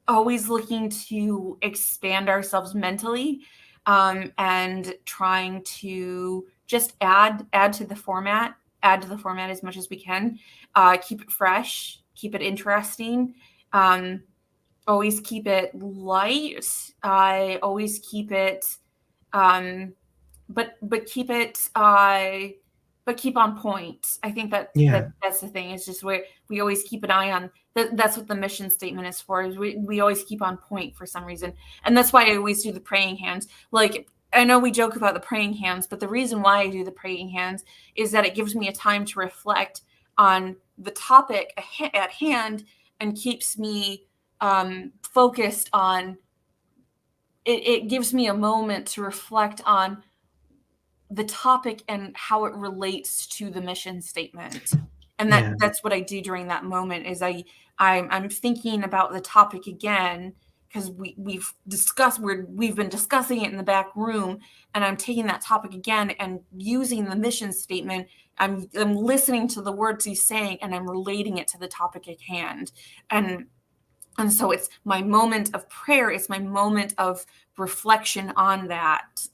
Speaker 1: always looking to expand ourselves mentally, and trying to just add to the format as much as we can, keep it fresh, keep it interesting, always keep it light, always keep it but keep it but keep on point. I think that's the thing. It's just where we always keep an eye on that's what the mission statement is for, is we always keep on point for some reason. And that's why I always do the praying hands. Like, I know we joke about the praying hands, but the reason why I do the praying hands is that it gives me a time to reflect on the topic at hand and keeps me focused on it. It gives me a moment to reflect on the topic and how it relates to the mission statement. And that's what I do during that moment, is I'm thinking about the topic again, because we've been discussing it in the back room, and I'm taking that topic again and using the mission statement. I'm listening to the words he's saying, and I'm relating it to the topic at hand. And so it's my moment of prayer. It's my moment of reflection on that.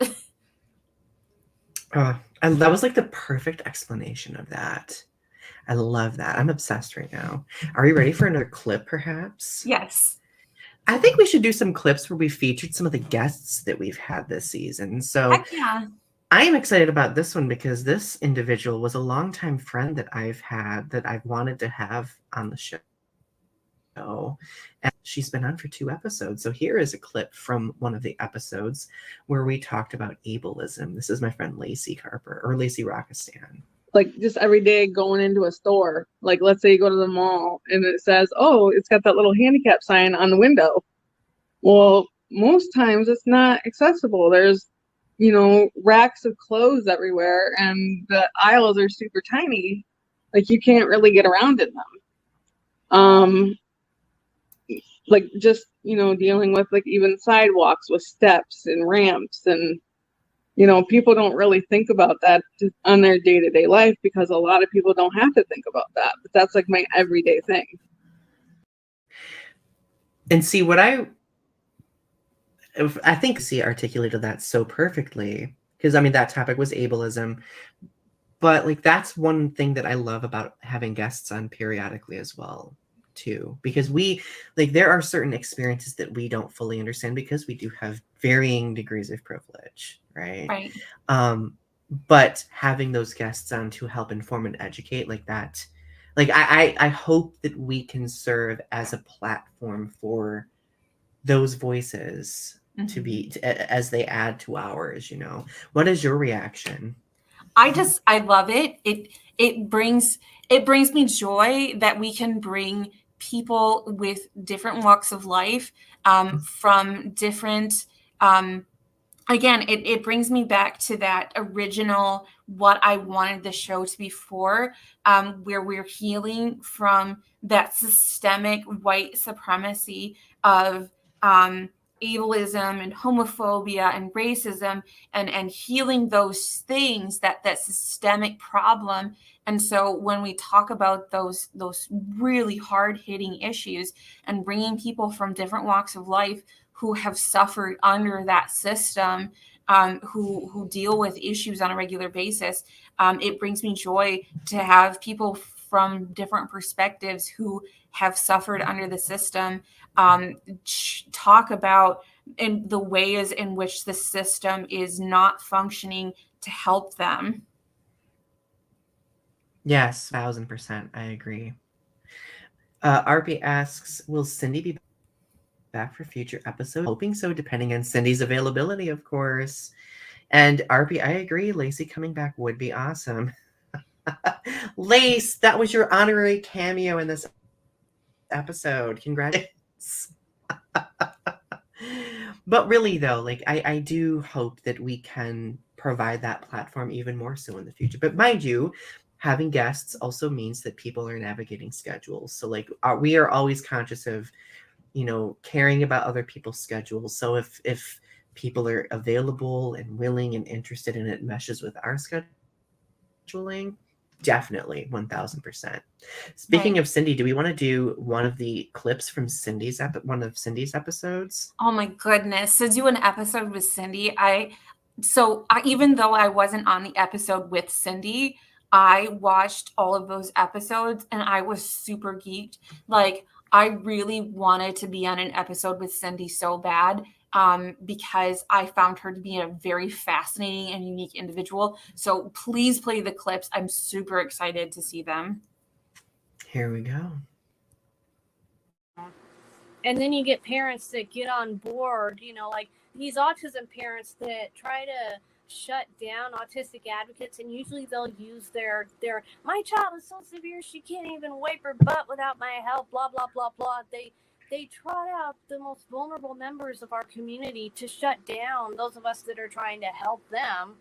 Speaker 2: And that was like the perfect explanation of that. I love that. I'm obsessed right now. Are you ready for another clip, perhaps?
Speaker 1: Yes.
Speaker 2: I think we should do some clips where we featured some of the guests that we've had this season. So
Speaker 1: Heck yeah.
Speaker 2: I am excited about this one because this individual was a longtime friend that I've had, that I've wanted to have on the show. And she's been on for 2 episodes. So here is a clip from one of the episodes where we talked about ableism. This is my friend Lacey Carper, or Lacey Rockistan.
Speaker 4: Like, just every day going into a store, like let's say you go to the mall and it says, oh, it's got that little handicap sign on the window. Well, most times it's not accessible. There's, racks of clothes everywhere, and the aisles are super tiny. Like, you can't really get around in them. Like, just, dealing with like even sidewalks with steps and ramps, and people don't really think about that on their day-to-day life, because a lot of people don't have to think about that. But that's like my everyday thing.
Speaker 2: And see, what I think she articulated that so perfectly. because I mean that topic was ableism. But like that's one thing that I love about having guests on periodically as well, too, because we like there are certain experiences that we don't fully understand because we do have varying degrees of privilege, right?
Speaker 1: Right.
Speaker 2: But having those guests on to help inform and educate like that, like I hope that we can serve as a platform for those voices to be as they add to ours. What is your reaction?
Speaker 1: I love it. It brings me joy that we can bring people with different walks of life, from different, again, it brings me back to that original, what I wanted the show to be for, where we're healing from that systemic white supremacy of, ableism and homophobia and racism, and healing those things, that systemic problem. And so when we talk about those really hard hitting issues, and bringing people from different walks of life who have suffered under that system, who deal with issues on a regular basis, it brings me joy to have people from different perspectives who have suffered under the system, talk about in the ways in which the system is not functioning to help them.
Speaker 2: Yes, 1000%. I agree. RP asks, will Cindy be back for future episodes? Hoping so, depending on Cindy's availability, of course. And RP, I agree. Lacey coming back would be awesome. Lace, that was your honorary cameo in this episode. Congratulations. But really, though, like I do hope that we can provide that platform even more so in the future. But mind you, having guests also means that people are navigating schedules. So like we are always conscious of, caring about other people's schedules. So if people are available and willing and interested and it meshes with our scheduling, definitely 1000%. Speaking of Cindy, do we want to do one of the clips from one of Cindy's episodes?
Speaker 1: Oh my goodness. To do an episode with Cindy, even though I wasn't on the episode with Cindy, I watched all of those episodes and I was super geeked. Like, I really wanted to be on an episode with Cindy so bad, because I found her to be a very fascinating and unique individual. So please play the clips. I'm super excited to see them.
Speaker 2: Here we go.
Speaker 5: And then you get parents that get on board, like these autism parents that try to shut down autistic advocates, and usually they'll use their my child is so severe she can't even wipe her butt without my help, blah blah blah blah. They trot out the most vulnerable members of our community to shut down those of us that are trying to help them.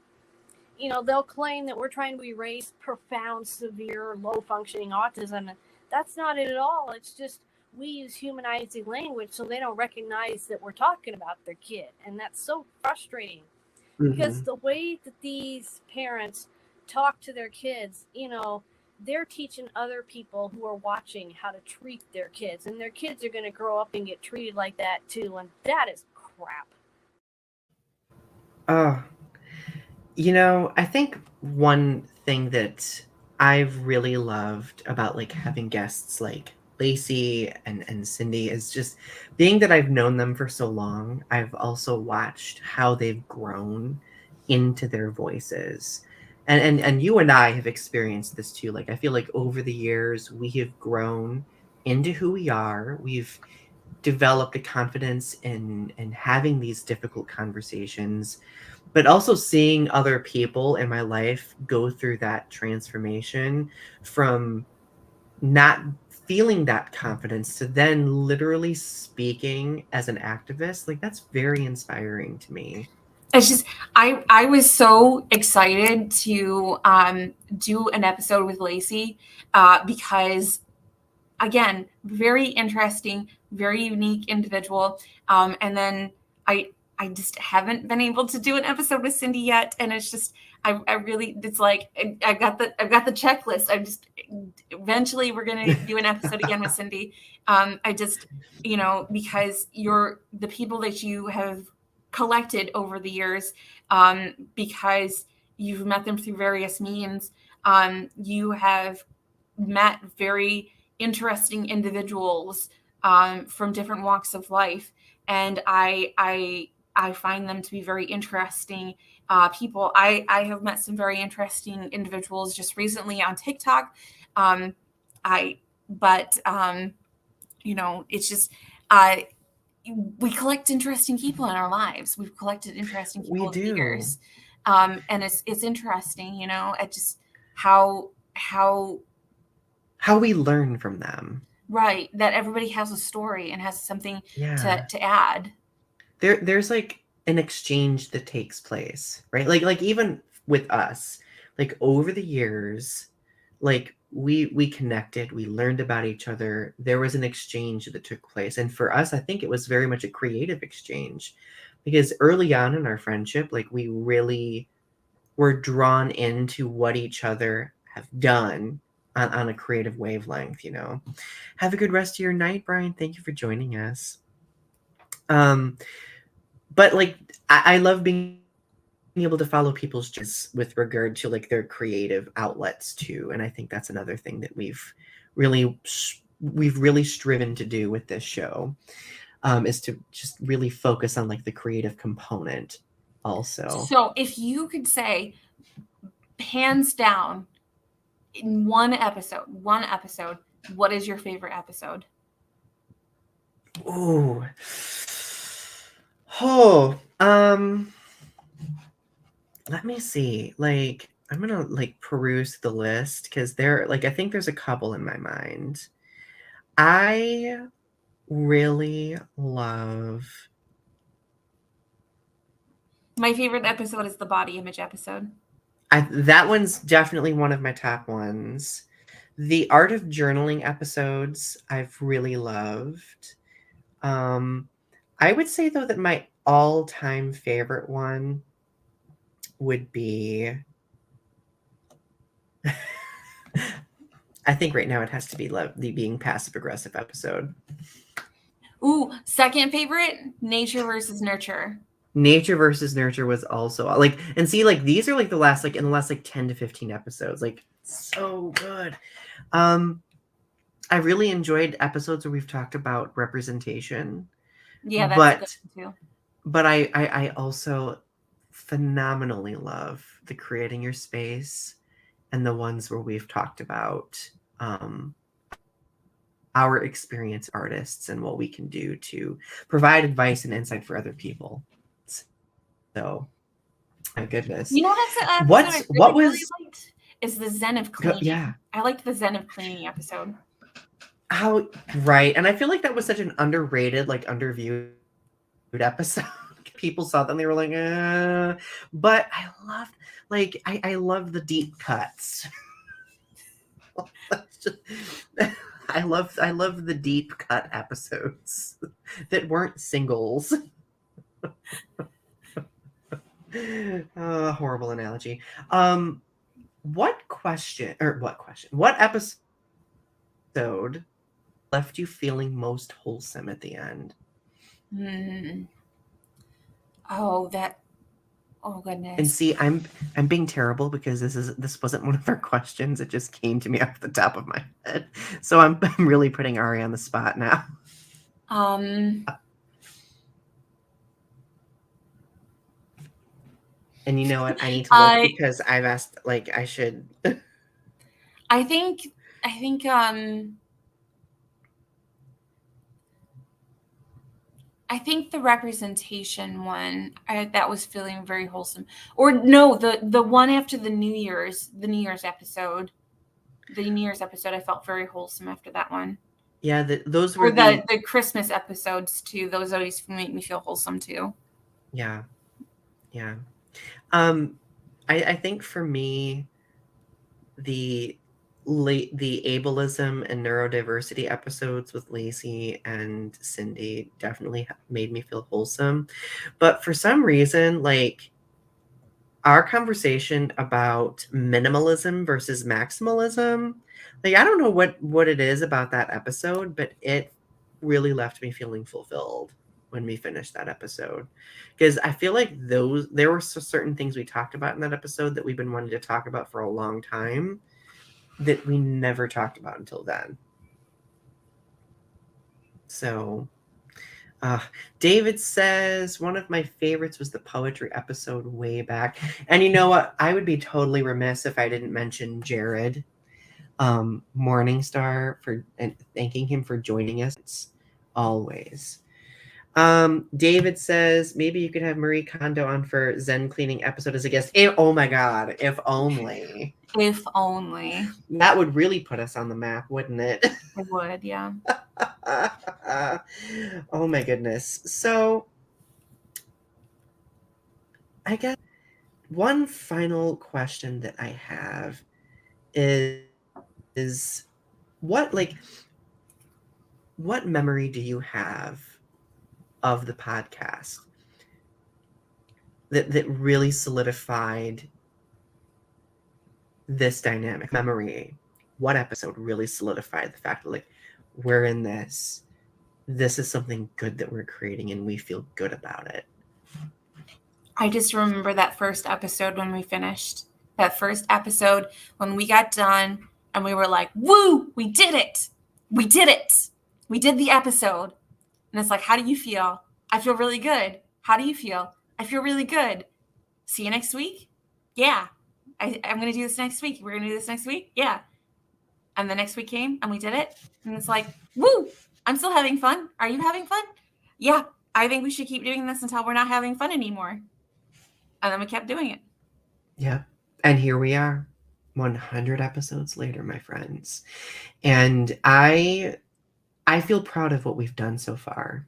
Speaker 5: They'll claim that we're trying to erase profound, severe, low functioning autism. That's not it at all. It's just we use humanizing language so they don't recognize that we're talking about their kid. And that's so frustrating. Because the way that these parents talk to their kids, they're teaching other people who are watching how to treat their kids. And their kids are going to grow up and get treated like that too. And that is crap.
Speaker 2: Oh, I think one thing that I've really loved about like having guests like Lacey and Cindy is just being that I've known them for so long. I've also watched how they've grown into their voices. And you and I have experienced this too. Like I feel like over the years we have grown into who we are. We've developed a confidence in having these difficult conversations, but also seeing other people in my life go through that transformation from not feeling that confidence to then literally speaking as an activist. Like that's very inspiring to me.
Speaker 1: It's just I was so excited to do an episode with Lacey, because again, very interesting, very unique individual, and then I just haven't been able to do an episode with Cindy yet, and it's just I really, it's like I've got the checklist. I'm just, eventually we're gonna do an episode again with Cindy. I just, because the people that you have collected over the years, because you've met them through various means. You have met very interesting individuals from different walks of life, and I find them to be very interesting people. I have met some very interesting individuals just recently on TikTok. It's just we collect interesting people in our lives. We've collected interesting people over the years. And it's interesting, at just how
Speaker 2: we learn from them.
Speaker 1: Right. That everybody has a story and has something to add.
Speaker 2: There's like an exchange that takes place, right? Like even with us, like over the years, like we connected, we learned about each other. There was an exchange that took place. And for us, I think it was very much a creative exchange, because early on in our friendship, like we really were drawn into what each other have done on a creative wavelength, Have a good rest of your night, Brian. Thank you for joining us. But like, I love being able to follow people's journeys with regard to like their creative outlets too. And I think that's another thing that we've really striven to do with this show, is to just really focus on like the creative component also.
Speaker 1: So if you could say, hands down, in one episode, what is your favorite episode?
Speaker 2: Oh, let me see. Like, I'm gonna like peruse the list, because I think there's a couple in my mind. I really love.
Speaker 1: My favorite episode is the body image episode.
Speaker 2: That one's definitely one of my top ones. The art of journaling episodes I've really loved. I would say though that my all-time favorite one would be I think right now it has to be the being passive aggressive episode.
Speaker 1: Ooh, second favorite, nature versus nurture.
Speaker 2: Nature versus nurture was also like, and see, like these are like in the last 10 to 15 episodes, like so good. I really enjoyed episodes where we've talked about representation.
Speaker 1: Yeah, that's a good one too.
Speaker 2: But I also phenomenally love the creating your space and the ones where we've talked about our experience artists and what we can do to provide advice and insight for other people. So, my goodness.
Speaker 1: You know that's
Speaker 2: what was
Speaker 1: really liked is the Zen of cleaning.
Speaker 2: Yeah,
Speaker 1: I liked the Zen of cleaning episode.
Speaker 2: How right, and I feel like that was such an underrated, like underviewed episode. People saw them, they were like, but I loved, like, I love the deep cuts. I love the deep cut episodes that weren't singles. Horrible analogy. What episode left you feeling most wholesome at the end?
Speaker 1: Oh goodness.
Speaker 2: And see, I'm being terrible because this wasn't one of our questions. It just came to me off the top of my head. So I'm really putting Ari on the spot now. And you know what? I need to look because I've asked, like, I should.
Speaker 1: I think the representation one that was feeling very wholesome. Or no, the one after the New Year's episode. The New Year's episode, I felt very wholesome after that one.
Speaker 2: Yeah, those were
Speaker 1: the Christmas episodes too. Those always make me feel wholesome too.
Speaker 2: Yeah. I think for me, the ableism and neurodiversity episodes with Lacey and Cindy definitely made me feel wholesome. But for some reason, like our conversation about minimalism versus maximalism, like I don't know what it is about that episode, but it really left me feeling fulfilled. when we finish that episode, because I feel like there were certain things we talked about in that episode that we've been wanting to talk about for a long time that we never talked about until then. So David says one of my favorites was the poetry episode way back. And you know what? I would be totally remiss if I didn't mention Jared Morningstar and thanking him for joining us always. David says maybe you could have Marie Kondo on for Zen cleaning episode as a guest. Oh my God, if only.
Speaker 1: If only.
Speaker 2: That would really put us on the map, wouldn't it?
Speaker 1: It would, yeah.
Speaker 2: Oh my goodness. So I guess one final question that I have is what memory do you have of the podcast that really solidified this dynamic memory? What episode really solidified the fact that we're in this is something good that we're creating and we feel good about it?
Speaker 1: I just remember that first episode when we finished. That first episode when we got done and we were like, woo, we did it. We did it. We did the episode. And it's like, how do you feel? I feel really good. How do you feel? I feel really good. See you next week? Yeah. I'm going to do this next week. We're going to do this next week? Yeah. And the next week came and we did it. And it's like, woo, I'm still having fun. Are you having fun? Yeah. I think we should keep doing this until we're not having fun anymore. And then we kept doing it.
Speaker 2: Yeah. And here we are, 100 episodes later, my friends. And I feel proud of what we've done so far.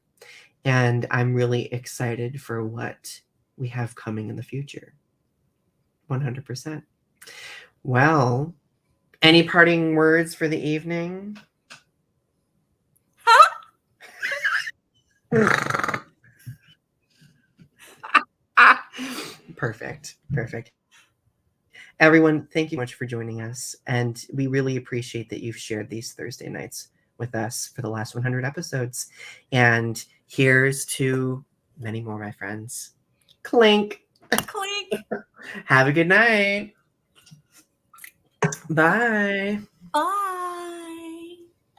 Speaker 2: And I'm really excited for what we have coming in the future. 100%. Well, any parting words for the evening? Perfect. Everyone, thank you much for joining us. And we really appreciate that you've shared these Thursday nights with us for the last 100 episodes. And here's to many more, my friends. Clink.
Speaker 1: Clink.
Speaker 2: Have a good night. Bye.
Speaker 1: Bye.